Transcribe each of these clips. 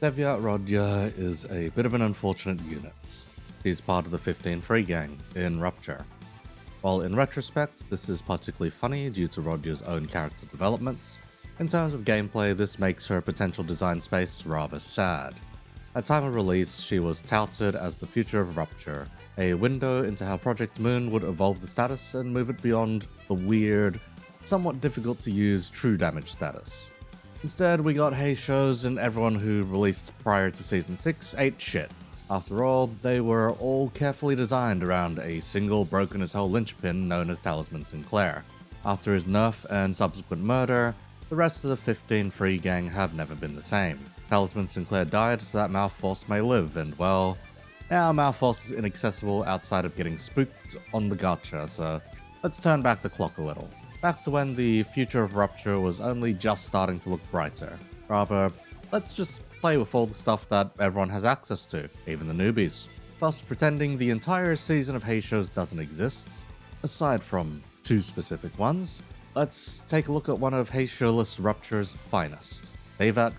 Devyat Rodion is a bit of an unfortunate unit. He's part of the 15 free gang in Rupture. While in retrospect, this is particularly funny due to Rodion's own character developments, in terms of gameplay this makes her potential design space rather sad. At time of release, she was touted as the future of Rupture, a window into how Project Moon would evolve the status and move it beyond the weird, somewhat difficult to use true damage status. Instead, we got Heishos, and everyone who released prior to Season 6 ate shit. After all, they were all carefully designed around a single broken-as-hell linchpin known as Talisman Sinclair. After his nerf and subsequent murder, the rest of the 15 free gang have never been the same. Talisman Sinclair died so that Mao Faust may live, and well, now Mao Faust is inaccessible outside of getting spooked on the gacha, so let's turn back the clock a little. Back to when the future of Rupture was only just starting to look brighter. Rather, let's just play with all the stuff that everyone has access to, even the newbies. Thus, pretending the entire season of Heishos doesn't exist, aside from two specific ones, let's take a look at one of Heisho-less Rupture's finest, Devyat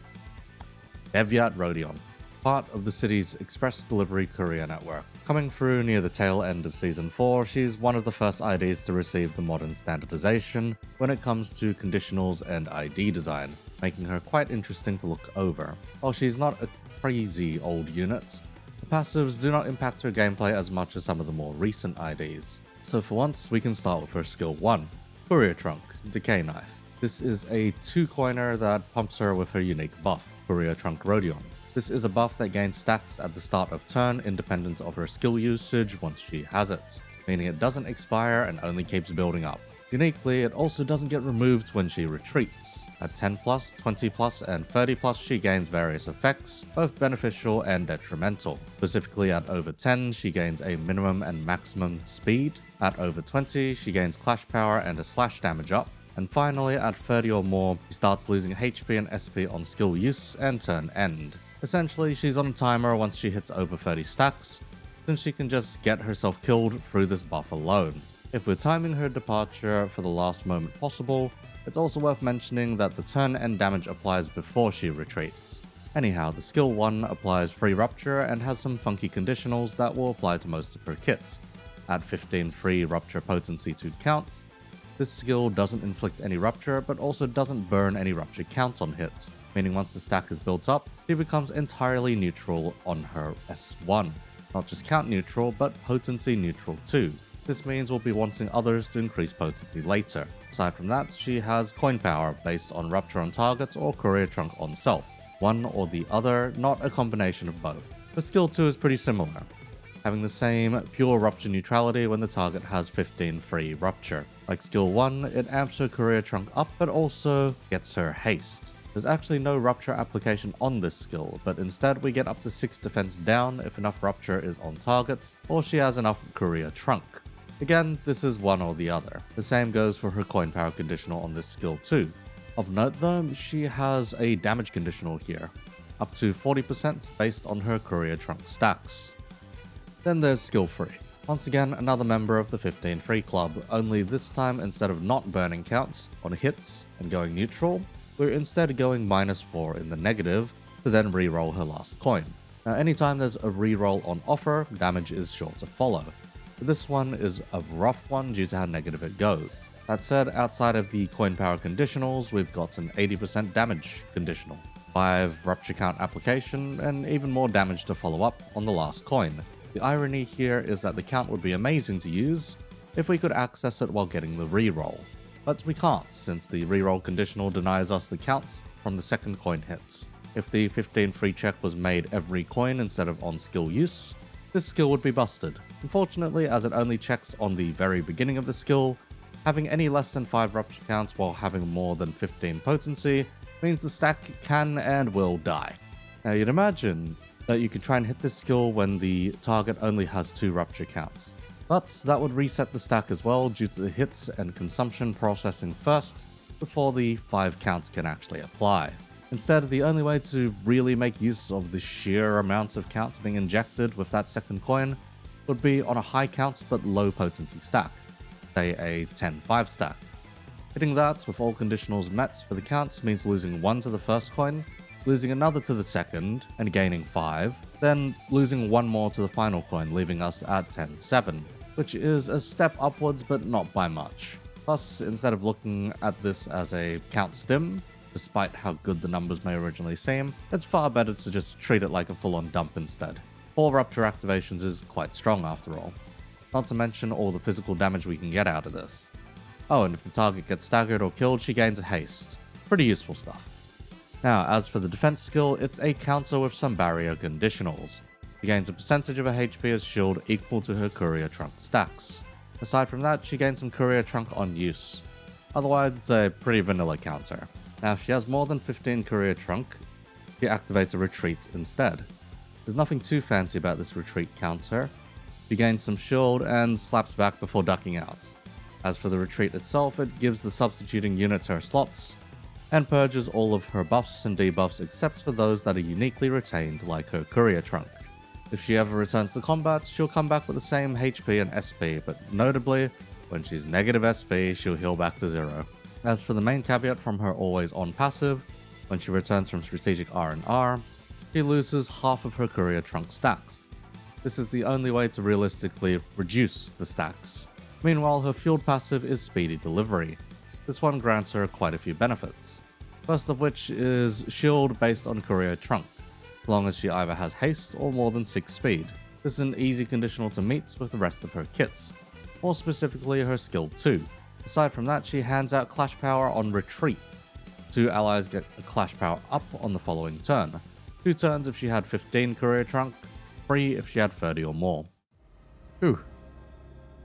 Rodion, part of the city's express delivery courier network. Coming through near the tail end of Season 4, she's one of the first IDs to receive the modern standardization when it comes to conditionals and ID design, making her quite interesting to look over. While she's not a crazy old unit, the passives do not impact her gameplay as much as some of the more recent IDs. So for once, we can start with her skill 1, Courier Trunk, Decay Knife. This is a 2-coiner that pumps her with her unique buff, Courier Trunk Rodion. This is a buff that gains stacks at the start of turn independent of her skill usage once she has it, meaning it doesn't expire and only keeps building up. Uniquely, it also doesn't get removed when she retreats. At 10+, 20+, and 30+, she gains various effects, both beneficial and detrimental. Specifically at over 10, she gains a minimum and maximum speed. At over 20, she gains clash power and a slash damage up. And finally, at 30 or more, she starts losing HP and SP on skill use and turn end. Essentially, she's on a timer once she hits over 30 stacks, since she can just get herself killed through this buff alone. If we're timing her departure for the last moment possible, it's also worth mentioning that the turn end damage applies before she retreats. Anyhow, the skill 1 applies free Rupture and has some funky conditionals that will apply to most of her kit. At 15 free Rupture potency to count, this skill doesn't inflict any Rupture, but also doesn't burn any Rupture count on hits, meaning once the stack is built up, she becomes entirely neutral on her S1. Not just count neutral, but potency neutral too. This means we'll be wanting others to increase potency later. Aside from that, she has coin power based on Rupture on targets or Courier Trunk on self. One or the other, not a combination of both. But skill 2 is pretty similar, having the same pure Rupture neutrality when the target has 15 free Rupture. Like skill 1, it amps her Courier Trunk up but also gets her haste. There's actually no Rupture application on this skill, but instead we get up to 6 defense down if enough Rupture is on target, or she has enough Courier Trunk. Again, this is one or the other. The same goes for her coin power conditional on this skill too. Of note though, she has a damage conditional here, up to 40% based on her Courier Trunk stacks. Then there's skill 3. Once again, another member of the 15 free club, only this time instead of not burning counts on hits and going neutral, we're instead going -4 in the negative to then reroll her last coin. Now anytime there's a reroll on offer, damage is sure to follow. But this one is a rough one due to how negative it goes. That said, outside of the coin power conditionals, we've got an 80% damage conditional, 5 Rupture count application, and even more damage to follow up on the last coin. The irony here is that the count would be amazing to use if we could access it while getting the reroll. But we can't, since the reroll conditional denies us the count from the second coin hits. If the 15 free check was made every coin instead of on skill use, this skill would be busted. Unfortunately, as it only checks on the very beginning of the skill, having any less than 5 Rupture counts while having more than 15 potency means the stack can and will die. Now you'd imagine that you could try and hit this skill when the target only has 2 Rupture counts. But that would reset the stack as well due to the hits and consumption processing first before the 5 counts can actually apply. Instead, the only way to really make use of the sheer amount of counts being injected with that second coin would be on a high count but low potency stack, say a 10-5 stack. Hitting that with all conditionals met for the count means losing 1 to the first coin, losing another to the second and gaining 5, then losing one more to the final coin, leaving us at 10-7, which is a step upwards but not by much. Plus, instead of looking at this as a count stim, despite how good the numbers may originally seem, it's far better to just treat it like a full-on dump instead. 4 Rupture activations is quite strong after all. Not to mention all the physical damage we can get out of this. Oh, and if the target gets staggered or killed, she gains a haste. Pretty useful stuff. Now, as for the defense skill, it's a counter with some barrier conditionals. She gains a percentage of her HP as shield equal to her courier trunk stacks. Aside from that, she gains some courier trunk on use. Otherwise, it's a pretty vanilla counter. Now, if she has more than 15 courier trunk, she activates a retreat instead. There's nothing too fancy about this retreat counter. She gains some shield and slaps back before ducking out. As for the retreat itself, it gives the substituting unit her slots, and purges all of her buffs and debuffs except for those that are uniquely retained, like her courier trunk. If she ever returns to combat, she'll come back with the same HP and SP, but notably, when she's negative SP, she'll heal back to 0. As for the main caveat from her always on passive, when she returns from strategic R&R, she loses half of her courier trunk stacks. This is the only way to realistically reduce the stacks. Meanwhile, her field passive is speedy delivery. This one grants her quite a few benefits. First of which is shield based on courier trunk, as long as she either has haste or more than 6 speed. This is an easy conditional to meet with the rest of her kits, more specifically her skill 2. Aside from that, she hands out clash power on retreat. 2 allies get a clash power up on the following turn. 2 turns if she had 15 courier trunk, 3 if she had 30 or more. Whew.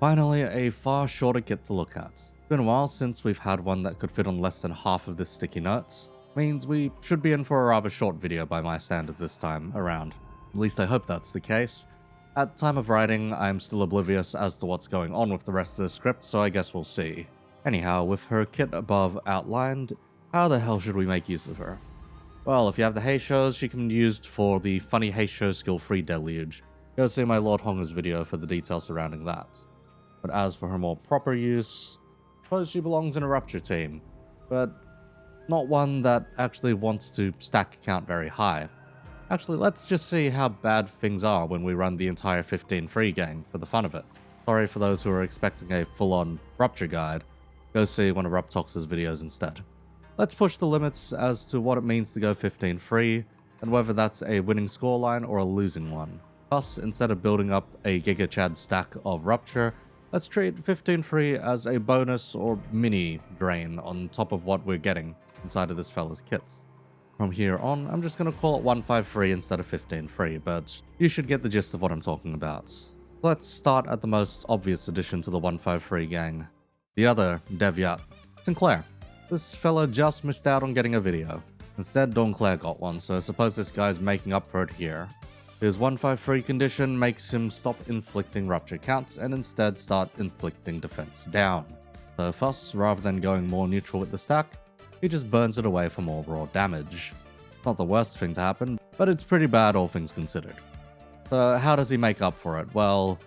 Finally, a far shorter kit to look at. It's been a while since we've had one that could fit on less than half of this sticky note. Means we should be in for a rather short video by my standards this time around. At least I hope that's the case. At time of writing, I am still oblivious as to what's going on with the rest of the script, so I guess we'll see. Anyhow, with her kit above outlined, how the hell should we make use of her? Well, if you have the Heishos, she can be used for the funny Heisho skill free deluge. Go see my Lord Honger's video for the details surrounding that. But as for her more proper use, I suppose she belongs in a Rupture team, but not one that actually wants to stack count very high. Actually, let's just see how bad things are when we run the entire 15 free gang for the fun of it. Sorry for those who are expecting a full-on Rupture guide. Go see one of Ruptox's videos instead. Let's push the limits as to what it means to go 15 free, and whether that's a winning scoreline or a losing one. Plus, instead of building up a Giga Chad stack of Rupture, let's treat 15 free as a bonus or mini drain on top of what we're getting inside of this fella's kits. From here on, I'm just going to call it 15 free instead of 15 free, but you should get the gist of what I'm talking about. Let's start at the most obvious addition to the 15 free gang. The other Devyat, Sinclair. This fella just missed out on getting a video. Instead, Claire got one, so I suppose this guy's making up for it here. His 15 free condition makes him stop inflicting Rupture counts and instead start inflicting defense down. So Fuss, rather than going more neutral with the stack, he just burns it away for more raw damage. Not the worst thing to happen, but it's pretty bad all things considered. So how does he make up for it? Well,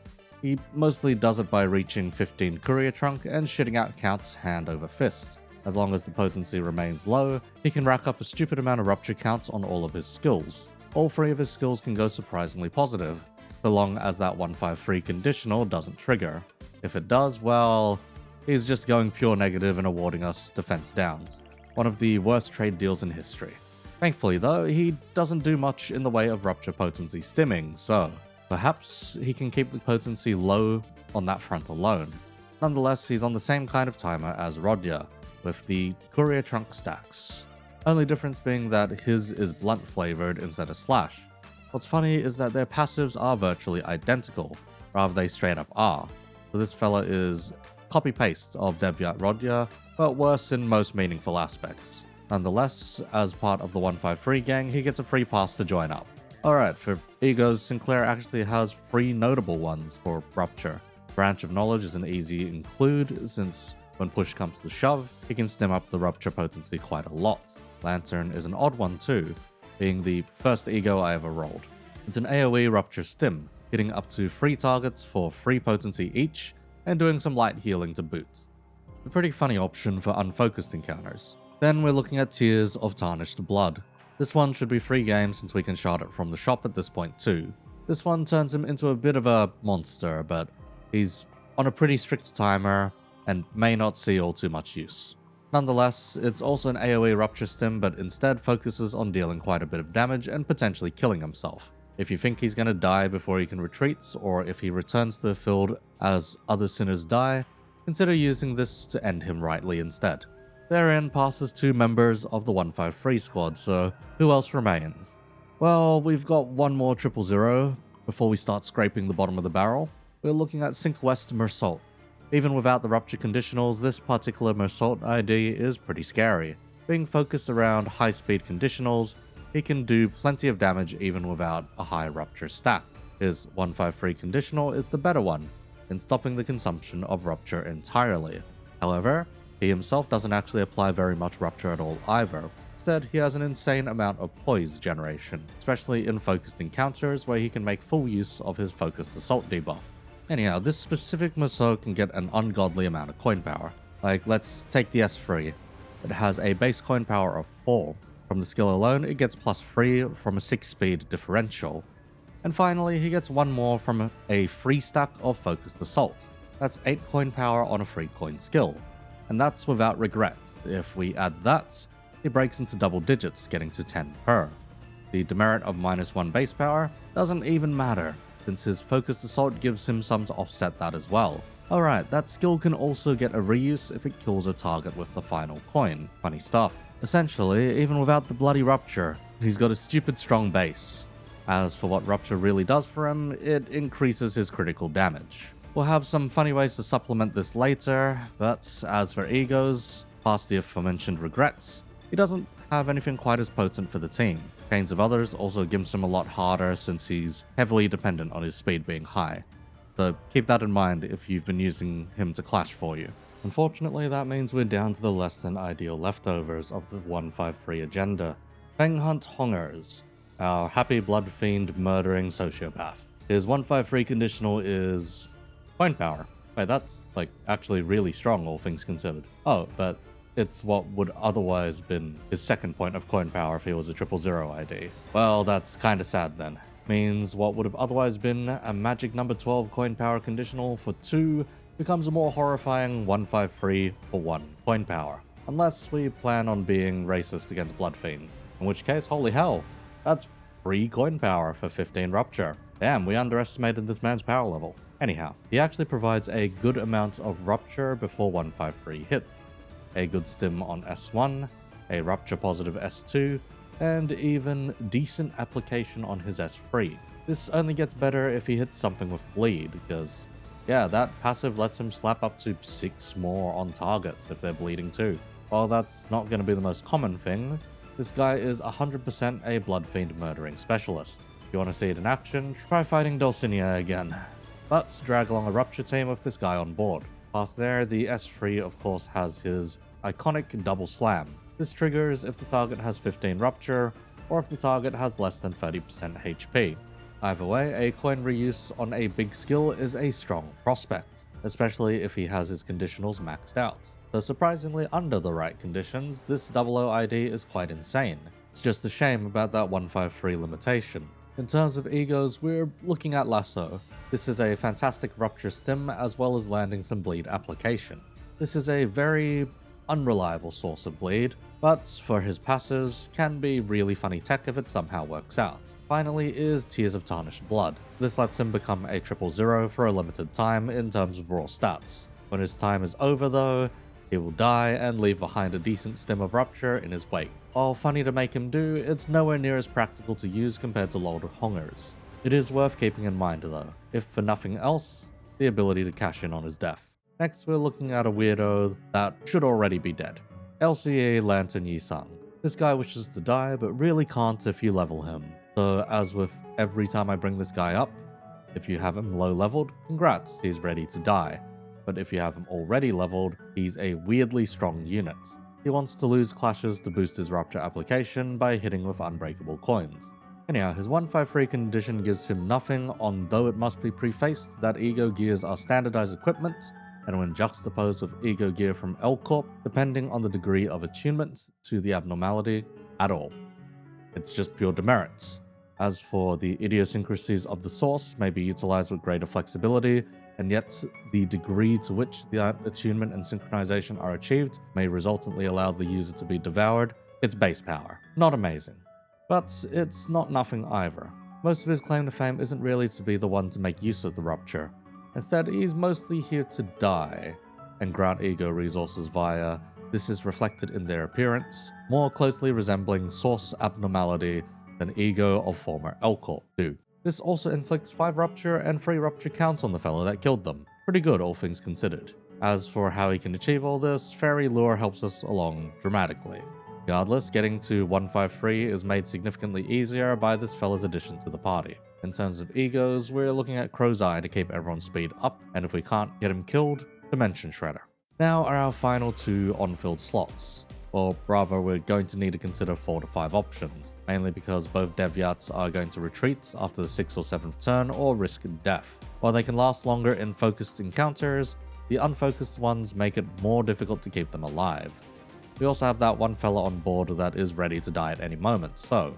he mostly does it by reaching 15 courier trunk and shitting out counts hand over fist. As long as the potency remains low, he can rack up a stupid amount of Rupture counts on all of his skills. All 3 of his skills can go surprisingly positive, so long as that 15 free conditional doesn't trigger. If it does, well, he's just going pure negative and awarding us defense downs. One of the worst trade deals in history. Thankfully though, he doesn't do much in the way of Rupture potency stimming, so perhaps he can keep the potency low on that front alone. Nonetheless, he's on the same kind of timer as Rodya, with the courier trunk stacks. Only difference being that his is blunt flavored instead of slash. What's funny is that their passives are virtually identical, rather they straight up are. So this fella is copy-paste of Devyat Rodion, but worse in most meaningful aspects. Nonetheless, as part of the 15 free gang, he gets a free pass to join up. Alright, for egos, Sinclair actually has 3 notable ones for Rupture. Branch of Knowledge is an easy include, since when push comes to shove, he can stem up the Rupture potency quite a lot. Lantern is an odd one too, being the first ego I ever rolled. It's an AoE Rupture stim, hitting up to 3 targets for 3 potency each, and doing some light healing to boot. A pretty funny option for unfocused encounters. Then we're looking at Tears of Tarnished Blood. This one should be free game since we can shard it from the shop at this point too. This one turns him into a bit of a monster, but he's on a pretty strict timer and may not see all too much use. Nonetheless, it's also an AoE Rupture stim, but instead focuses on dealing quite a bit of damage and potentially killing himself. If you think he's going to die before he can retreat, or if he returns to the field as other sinners die, consider using this to end him rightly instead. Therein passes 2 members of the 153 squad, so who else remains? Well, we've got one more 000 before we start scraping the bottom of the barrel. We're looking at Sync West Mersault. Even without the Rupture conditionals, this particular Mersault ID is pretty scary. Being focused around high-speed conditionals, he can do plenty of damage even without a high Rupture stat. His 153 conditional is the better one, in stopping the consumption of Rupture entirely. However, he himself doesn't actually apply very much Rupture at all either. Instead, he has an insane amount of poise generation, especially in focused encounters where he can make full use of his focused assault debuff. Anyhow, this specific Mersault can get an ungodly amount of coin power. Like, let's take the S3. It has a base coin power of 4. From the skill alone, it gets +3 from a 6-speed differential. And finally, he gets 1 more from a free stack of focused assault. That's 8 coin power on a free coin skill. And that's without regret. If we add that, he breaks into double digits, getting to 10 per. The demerit of -1 base power doesn't even matter, since his focused assault gives him some to offset that as well. Alright, that skill can also get a reuse if it kills a target with the final coin. Funny stuff. Essentially, even without the bloody Rupture, he's got a stupid strong base. As for what Rupture really does for him, it increases his critical damage. We'll have some funny ways to supplement this later, but as for egos, past the aforementioned regrets, he doesn't have anything quite as potent for the team. Chains of Others also gives him a lot harder since he's heavily dependent on his speed being high. So keep that in mind if you've been using him to clash for you. Unfortunately, that means we're down to the less than ideal leftovers of the 153 agenda. Feng Hunt Hongers, our happy blood fiend murdering sociopath. His 153 conditional is coin power. Wait, that's like actually really strong, all things considered. Oh, but it's what would otherwise been his second point of coin power if he was a 000 ID. Well, that's kinda sad then. Means what would have otherwise been a magic number 12 coin power conditional for 2 becomes a more horrifying 153 for 1 coin power. Unless we plan on being racist against blood fiends. In which case, holy hell, that's 3 coin power for 15 Rupture. Damn, we underestimated this man's power level. Anyhow, he actually provides a good amount of Rupture before 153 hits. A good stim on S1, a Rupture positive S2, and even decent application on his S3. This only gets better if he hits something with bleed, because yeah, that passive lets him slap up to 6 more on targets if they're bleeding too. While that's not going to be the most common thing, this guy is 100% a blood fiend murdering specialist. If you want to see it in action, try fighting Dulcinea again. But drag along a Rupture team with this guy on board. Past there, the S3 of course has his iconic double slam. This triggers if the target has 15 Rupture, or if the target has less than 30% HP. Either way, a coin reuse on a big skill is a strong prospect, especially if he has his conditionals maxed out. Though surprisingly under the right conditions, this 00 ID is quite insane. It's just a shame about that 153 limitation. In terms of egos, we're looking at Lasso. This is a fantastic Rupture stim as well as landing some bleed application. This is a very unreliable source of bleed, but for his passives, can be really funny tech if it somehow works out. Finally is Tears of Tarnished Blood. This lets him become a 000 for a limited time in terms of raw stats. When his time is over though, he will die and leave behind a decent stim of Rupture in his wake. While funny to make him do, it's nowhere near as practical to use compared to Lord Hongers. It is worth keeping in mind though, if for nothing else, the ability to cash in on his death. Next we're looking at a weirdo that should already be dead. LCA Lantern Yisung. This guy wishes to die but really can't if you level him. So as with every time I bring this guy up, if you have him low leveled, congrats, he's ready to die. But if you have him already leveled, he's a weirdly strong unit. He wants to lose clashes to boost his Rupture application by hitting with unbreakable coins. Anyhow, his 153 condition gives him nothing, although it must be prefaced that ego gears are standardized equipment, and when juxtaposed with ego gear from L Corp, depending on the degree of attunement to the abnormality at all. it's just pure demerits. As for the idiosyncrasies of the source, may be utilized with greater flexibility, and yet the degree to which the attunement and synchronization are achieved may resultantly allow the user to be devoured. It's base power. Not amazing. But it's not nothing either. Most of his claim to fame isn't really to be the one to make use of the Rupture. Instead, he's mostly here to die, and grant ego resources via this is reflected in their appearance, more closely resembling source abnormality than ego of former L-Corp do. This also inflicts 5 Rupture and 3 Rupture count on the fellow that killed them. Pretty good, all things considered. As for how he can achieve all this, fairy lore helps us along dramatically. Regardless, getting to 153 is made significantly easier by this fella's addition to the party. In terms of egos, we're looking at Crow's Eye to keep everyone's speed up, and if we can't get him killed, Dimension Shredder. Now are our final 2 on-field slots. Or rather, we're going to need to consider 4 to 5 options, mainly because both Devyats are going to retreat after the 6th or 7th turn or risk death. While they can last longer in focused encounters, the unfocused ones make it more difficult to keep them alive. We also have that one fella on board that is ready to die at any moment, so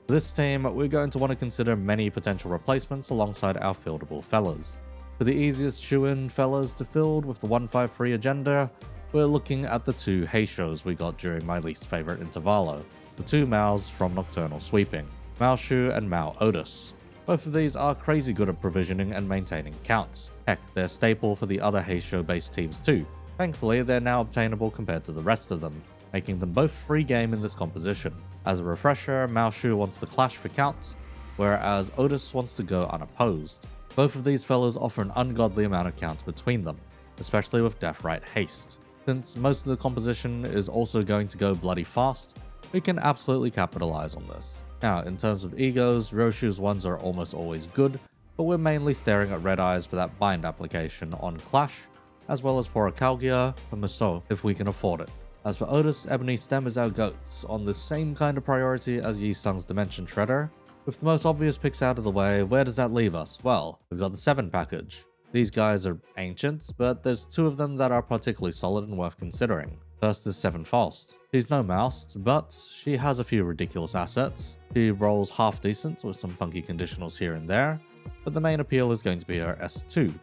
for this team, we're going to want to consider many potential replacements alongside our fieldable fellas. For the easiest shoe-in fellas to field with the 153 agenda, we're looking at the 2 Heishos we got during my least favorite intervalo, the 2 Maos from Nocturnal Sweeping, Mao Shu and Mao Otis. Both of these are crazy good at provisioning and maintaining counts. Heck, they're staple for the other Heisho-based teams too. Thankfully, they're now obtainable compared to the rest of them, making them both free game in this composition. As a refresher, Mao Shu wants to clash for count, whereas Otis wants to go unopposed. Both of these fellows offer an ungodly amount of count between them, especially with Death Right Haste. Since most of the composition is also going to go bloody fast, we can absolutely capitalize on this. Now, in terms of egos, Roshu's ones are almost always good, but we're mainly staring at Red Eyes for that bind application on Clash, as well as for Akalgia and Musou if we can afford it. As for Otis, Ebony Stem is our goats, on the same kind of priority as Yi Sung's Dimension Shredder. With the most obvious picks out of the way, where does that leave us? Well, we've got the 7 package. These guys are ancient, but there's 2 of them that are particularly solid and worth considering. First is 7 Faust. She's no mouse, but she has a few ridiculous assets. She rolls half decent with some funky conditionals here and there, but the main appeal is going to be her S2.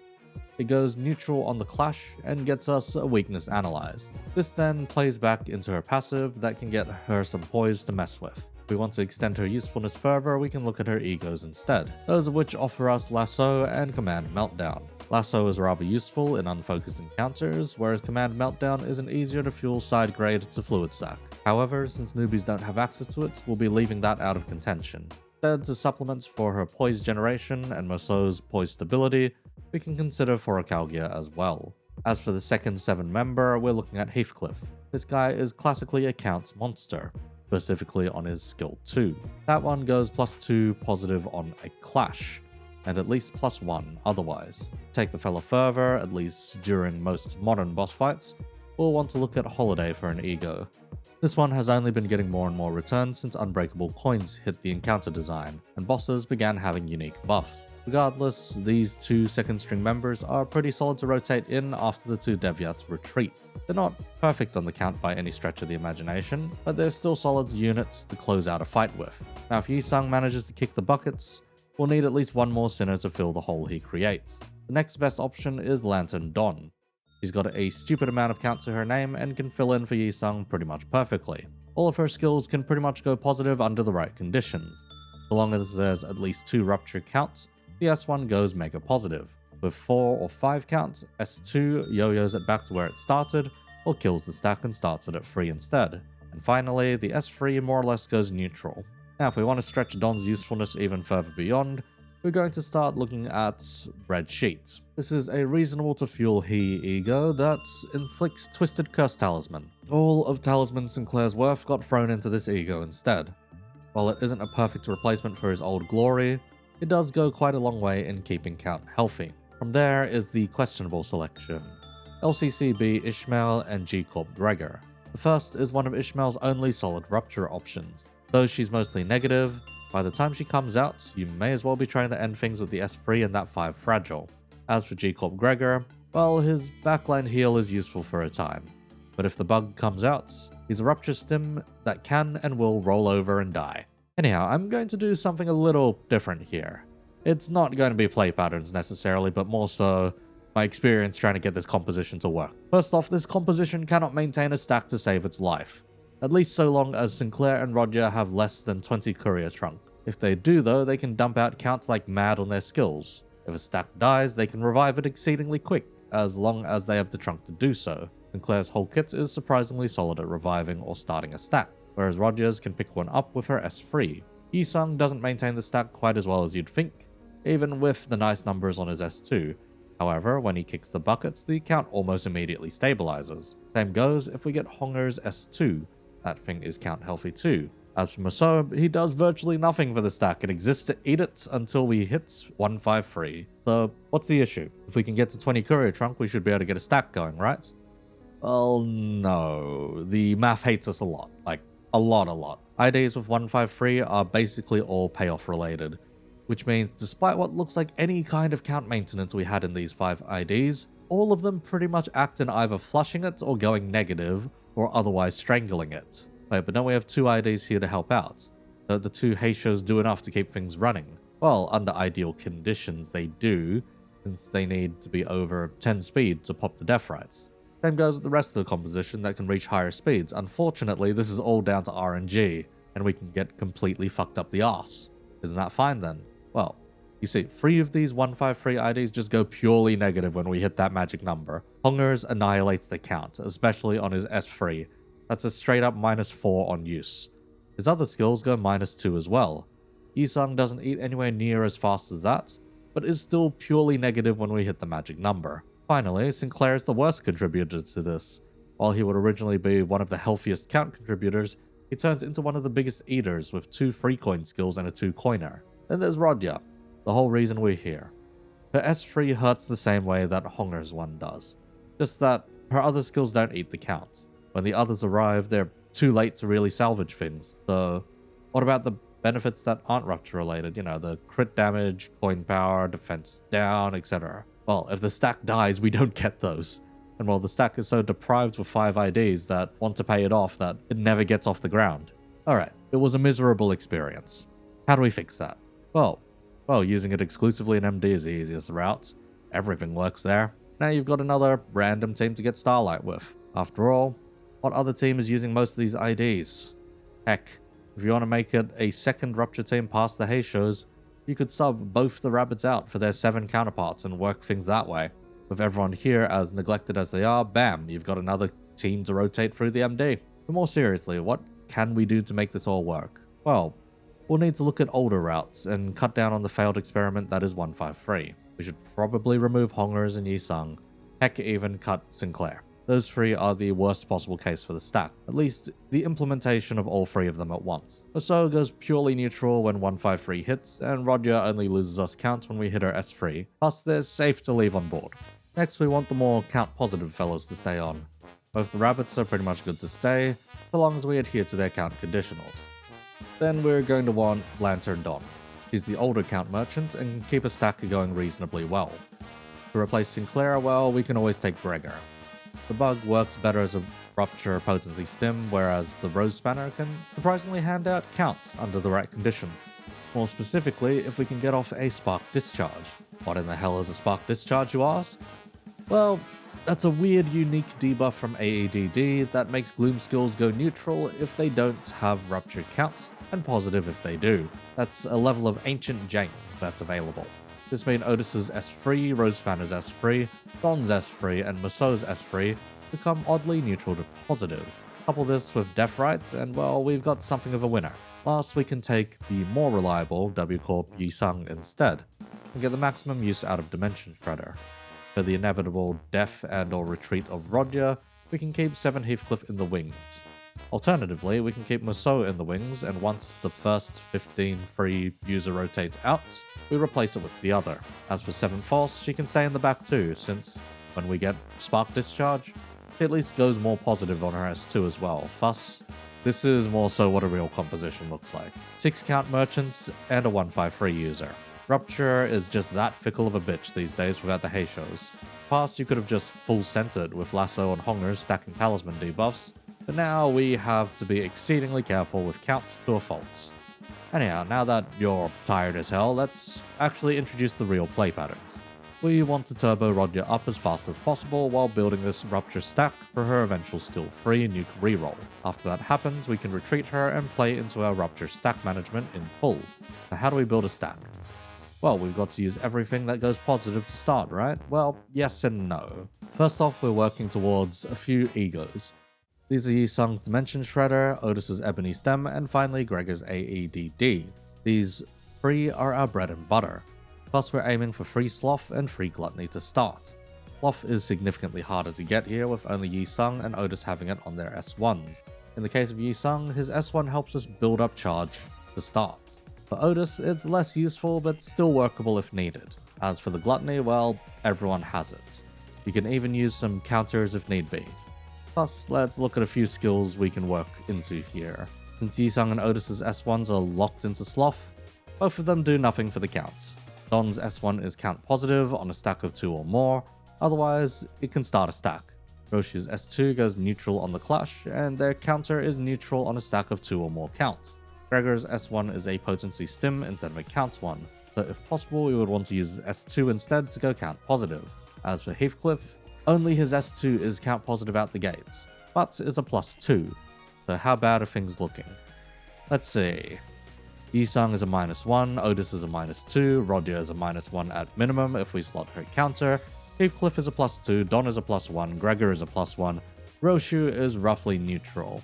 It goes neutral on the clash and gets us a weakness analyzed. This then plays back into her passive that can get her some poise to mess with. If we want to extend her usefulness further, we can look at her egos instead, those of which offer us Lasso and Command Meltdown. Lasso is rather useful in unfocused encounters, whereas Command Meltdown is an easier to fuel side grade to Fluid Sack. However, since newbies don't have access to it, we'll be leaving that out of contention. Instead, to supplement for her poise generation and Musou's poise stability, we can consider for Akalgia as well. As for the second 7 member, we're looking at Heathcliff. This guy is classically a count monster, specifically on his skill 2. That one goes +2 positive on a clash, and at least +1 otherwise. Take the fella further, at least during most modern boss fights, we'll want to look at Holiday for an ego. This one has only been getting more and more returns since Unbreakable Coins hit the encounter design, and bosses began having unique buffs. Regardless, these 2 second string members are pretty solid to rotate in after the 2 Devyats retreat. They're not perfect on the count by any stretch of the imagination, but they're still solid units to close out a fight with. Now if Yi Sung manages to kick the buckets, we'll need at least 1 more Sinner to fill the hole he creates. The next best option is Lantern Dawn. She's got a stupid amount of count to her name and can fill in for Yi Sung pretty much perfectly. All of her skills can pretty much go positive under the right conditions. So long as there's at least 2 Rupture counts, the S1 goes mega positive. With 4 or 5 counts, S2 yo-yos it back to where it started, or kills the stack and starts it at 3 instead. And finally, the S3 more or less goes neutral. Now if we want to stretch Don's usefulness even further beyond, we're going to start looking at Red Sheet. This is a reasonable to fuel he ego that inflicts Twisted Curse Talisman. All of Talisman Sinclair's worth got thrown into this ego instead. While it isn't a perfect replacement for his old glory, it does go quite a long way in keeping count healthy. From there is the questionable selection, LCCB Ishmael and G-Corp Gregor. The first is one of Ishmael's only solid Rupture options. Though she's mostly negative, by the time she comes out, you may as well be trying to end things with the S3 and that 5 Fragile. As for G-Corp Gregor, well, his backline heal is useful for a time. But if the bug comes out, he's a Rupture stim that can and will roll over and die. Anyhow, I'm going to do something a little different here. It's not going to be play patterns necessarily, but more so my experience trying to get this composition to work. First off, this composition cannot maintain a stack to save its life. At least so long as Sinclair and Roger have less than 20 courier trunk. If they do though, they can dump out counts like mad on their skills. If a stack dies, they can revive it exceedingly quick, as long as they have the trunk to do so. Sinclair's whole kit is surprisingly solid at reviving or starting a stack, whereas Roger's can pick one up with her S3. Yisung doesn't maintain the stack quite as well as you'd think, even with the nice numbers on his S2. However, when he kicks the buckets, the count almost immediately stabilizes. Same goes if we get Honger's S2, that thing is count healthy too. As for Musou, he does virtually nothing for the stack and exists to eat it until we hit 153. So, what's the issue? If we can get to 20 courier trunk, we should be able to get a stack going, right? Well, no. The math hates us a lot. Like, a lot. IDs with 153 are basically all payoff related, which means despite what looks like any kind of count maintenance we had in these 5 IDs, all of them pretty much act in either flushing it or going negative, or otherwise strangling it. Wait, but don't we have 2 IDs here to help out? Don't the 2 Heishos do enough to keep things running? Well, under ideal conditions they do, since they need to be over 10 speed to pop the death rights. Same goes with the rest of the composition that can reach higher speeds. Unfortunately, this is all down to RNG, and we can get completely fucked up the arse. Isn't that fine then? Well, you see, 3 of these 153 IDs just go purely negative when we hit that magic number. Honger's annihilates the count, especially on his S3. That's a straight up -4 on use. His other skills go -2 as well. Yisung doesn't eat anywhere near as fast as that, but is still purely negative when we hit the magic number. Finally, Sinclair is the worst contributor to this. While he would originally be one of the healthiest count contributors, he turns into one of the biggest eaters with 2 free coin skills and a 2 coiner. Then there's Rodya, the whole reason we're here. Her S3 hurts the same way that Honger's one does, just that her other skills don't eat the count. When the others arrive, they're too late to really salvage things. So, what about the benefits that aren't Rupture related? You know, the crit damage, coin power, defense down, etc. Well, if the stack dies, we don't get those. And while the stack is so deprived with 5 IDs that want to pay it off that it never gets off the ground. Alright, it was a miserable experience. How do we fix that? Well, using it exclusively in MD is the easiest route. Everything works there. Now you've got another random team to get Starlight with. After all, what other team is using most of these IDs? Heck, if you want to make it a second Rupture team past the Heishos, you could sub both the rabbits out for their 7 counterparts and work things that way. With everyone here as neglected as they are, bam, you've got another team to rotate through the MD. But more seriously, what can we do to make this all work? Well, we'll need to look at older routes and cut down on the failed experiment that is 153. We should probably remove Honger's and Yisung. Heck, even cut Sinclair. Those 3 are the worst possible case for the stack, at least the implementation of all 3 of them at once. Musou goes purely neutral when 153 hits, and Roger only loses us counts when we hit our S3, plus they're safe to leave on board. Next we want the more count positive fellows to stay on. Both the rabbits are pretty much good to stay, so long as we adhere to their count conditionals. Then we're going to want Lantern Don. He's the older count merchant and can keep a stack going reasonably well. To replace Sinclair, well, we can always take Gregor. The bug works better as a Rupture potency stim, whereas the Rose Spanner can surprisingly hand out counts under the right conditions. More specifically, if we can get off a Spark Discharge. What in the hell is a Spark Discharge, you ask? Well, that's a weird, unique debuff from AEDD that makes Gloom skills go neutral if they don't have Rupture counts, and positive if they do. That's a level of Ancient Jank that's available. This made Otis's S3, Rose Spanner's S3, Don's S3, and Musou's S3 become oddly neutral to positive. Couple this with Death Rights, and well, we've got something of a winner. Last, we can take the more reliable W Corp Yisung instead, and get the maximum use out of Dimension Shredder. For the inevitable death and or retreat of Roger, we can keep 7 Heathcliff in the wings. Alternatively, we can keep Musou in the wings, and once the first 15 free user rotates out, we replace it with the other. As for 7 Faust, she can stay in the back too, since when we get Spark Discharge, she at least goes more positive on her S2 as well. Thus, this is more so what a real composition looks like. 6 count merchants and a 153 user. Rupture is just that fickle of a bitch these days without the Heishos. Past, you could have just full centered with Lasso and Hongers stacking talisman debuffs, but now we have to be exceedingly careful with counts to a fault. Anyhow, now that you're tired as hell, let's actually introduce the real play patterns. We want to turbo Rodion up as fast as possible while building this Rupture stack for her eventual skill-free nuke reroll. After that happens, we can retreat her and play into our Rupture stack management in full. Now how do we build a stack? Well, we've got to use everything that goes positive to start, right? Well, yes and no. First off, we're working towards a few egos. These are Yi-Sung's Dimension Shredder, Otis's Ebony Stem, and finally Gregor's AEDD. These three are our bread and butter. Plus, we're aiming for free Sloth and free Gluttony to start. Sloth is significantly harder to get here, with only Yi-Sung and Otis having it on their S1s. In the case of Yi-Sung, his S1 helps us build up charge to start. For Otis, it's less useful, but still workable if needed. As for the Gluttony, well, everyone has it. You can even use some counters if need be. Plus, let's look at a few skills we can work into here. Since Yi-Sung and Otis's S1s are locked into Sloth, both of them do nothing for the counts. Don's S1 is count positive on a stack of 2 or more, otherwise it can start a stack. Roshu's S2 goes neutral on the clash, and their counter is neutral on a stack of 2 or more counts. Gregor's S1 is a potency stim instead of a count one, so if possible we would want to use his S2 instead to go count positive. As for Heathcliff, only his S2 is count positive out the gates, but is a +2, so how bad are things looking? Let's see. Yi-Sung is a -1, Otis is a -2, Rodion is a -1 at minimum if we slot her counter, Heathcliff is a +2, Don is a +1, Gregor is a +1, Roshu is roughly neutral.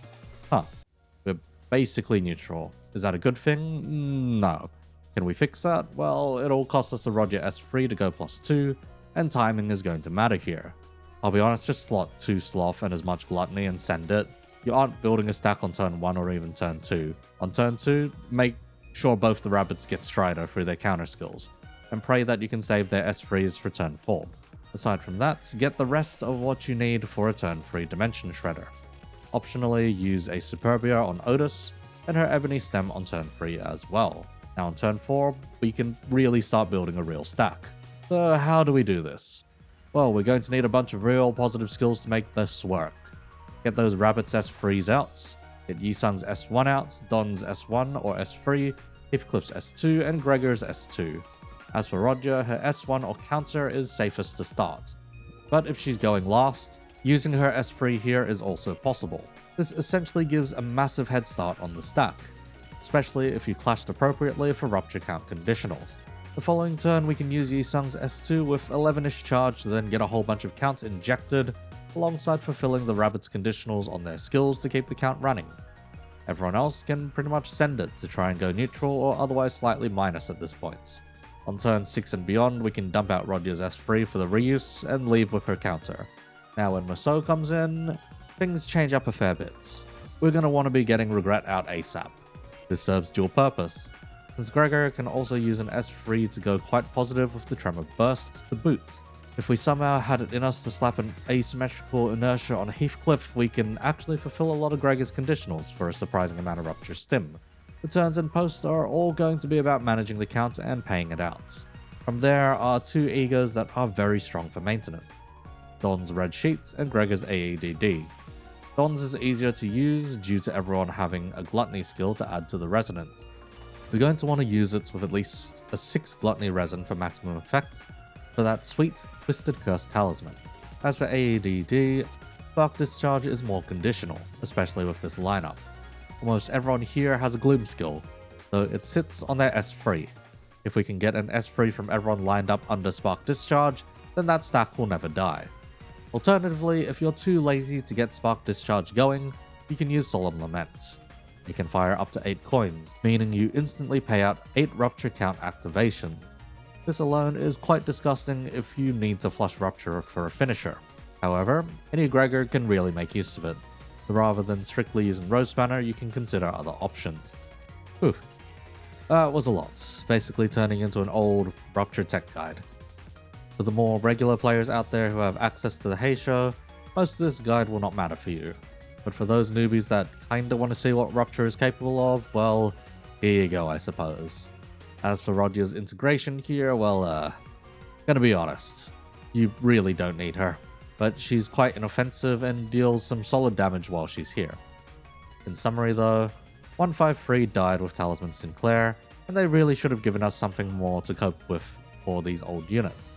We're basically neutral. Is that a good thing? No. Can we fix that? Well, it'll cost us a Rodion S3 to go +2, and timing is going to matter here. I'll be honest, just slot 2 Sloth and as much Gluttony and send it. You aren't building a stack on turn 1 or even turn 2. On turn 2, make sure both the rabbits get Strider through their counter skills, and pray that you can save their S3s for turn 4. Aside from that, get the rest of what you need for a turn 3 Dimension Shredder. Optionally, use a Superbia on Otis, and her Ebony Stem on turn 3 as well. Now on turn 4, we can really start building a real stack. So how do we do this? Well, we're going to need a bunch of real positive skills to make this work. Get those rabbits S3s out, get Yi-Sung's S1 out, Don's S1 or S3, Heathcliff's S2, and Gregor's S2. As for Rodion, her S1 or counter is safest to start. But if she's going last, using her S3 here is also possible. This essentially gives a massive head start on the stack, especially if you clashed appropriately for Rupture count conditionals. The following turn we can use Yi-Sung's S2 with 11ish charge to then get a whole bunch of counts injected, alongside fulfilling the rabbit's conditionals on their skills to keep the count running. Everyone else can pretty much send it to try and go neutral or otherwise slightly minus at this point. On turn 6 and beyond, we can dump out Rodion's S3 for the reuse and leave with her counter. Now when Mao comes in, things change up a fair bit. We're going to want to be getting Regret out ASAP. This serves dual purpose, since Gregor can also use an S3 to go quite positive with the Tremor Burst to boot. If we somehow had it in us to slap an asymmetrical inertia on Heathcliff, we can actually fulfill a lot of Gregor's conditionals for a surprising amount of Rupture Stim. The turns and posts are all going to be about managing the count and paying it out. From there are 2 egos that are very strong for maintenance. Don's Red Sheet and Gregor's AEDD. Don's is easier to use due to everyone having a Gluttony skill to add to the resonance. We're going to want to use it with at least a 6 Gluttony resin for maximum effect, for that sweet, Twisted Curse Talisman. As for AEDD, Spark Discharge is more conditional, especially with this lineup. Almost everyone here has a Gloom skill, so it sits on their S3. If we can get an S3 from everyone lined up under Spark Discharge, then that stack will never die. Alternatively, if you're too lazy to get Spark Discharge going, you can use Solemn Laments. It can fire up to 8 coins, meaning you instantly pay out 8 Rupture count activations. This alone is quite disgusting if you need to flush Rupture for a finisher. However, any Gregor can really make use of it. So rather than strictly using Rose Spanner, you can consider other options. Whew. That was a lot, basically turning into an old Rupture tech guide. For the more regular players out there who have access to the Hey Show, most of this guide will not matter for you. But for those newbies that kinda want to see what Rupture is capable of, well, here you go, I suppose. As for Rodion's integration here, well, gonna be honest, you really don't need her, but she's quite inoffensive and deals some solid damage while she's here. In summary though, 153 died with Talisman Sinclair, and they really should have given us something more to cope with for these old units.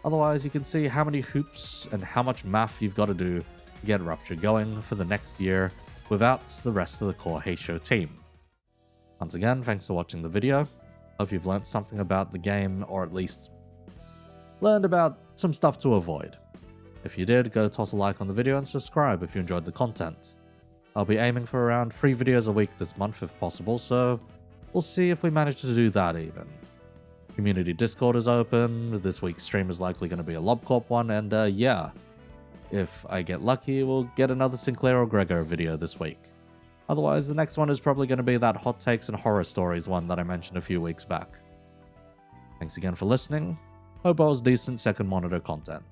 Otherwise, you can see how many hoops and how much math you've got to do to get Rupture going for the next year without the rest of the core Heisho team. Once again, thanks for watching the video. Hope you've learned something about the game, or at least learned about some stuff to avoid. If you did, go toss a like on the video and subscribe if you enjoyed the content. I'll be aiming for around 3 videos a week this month if possible, so we'll see if we manage to do that even. Community Discord is open, this week's stream is likely going to be a LobCorp one, and yeah, if I get lucky, we'll get another Sinclair or Gregor video this week. Otherwise, the next one is probably going to be that Hot Takes and Horror Stories one that I mentioned a few weeks back. Thanks again for listening. Hope I was decent second monitor content.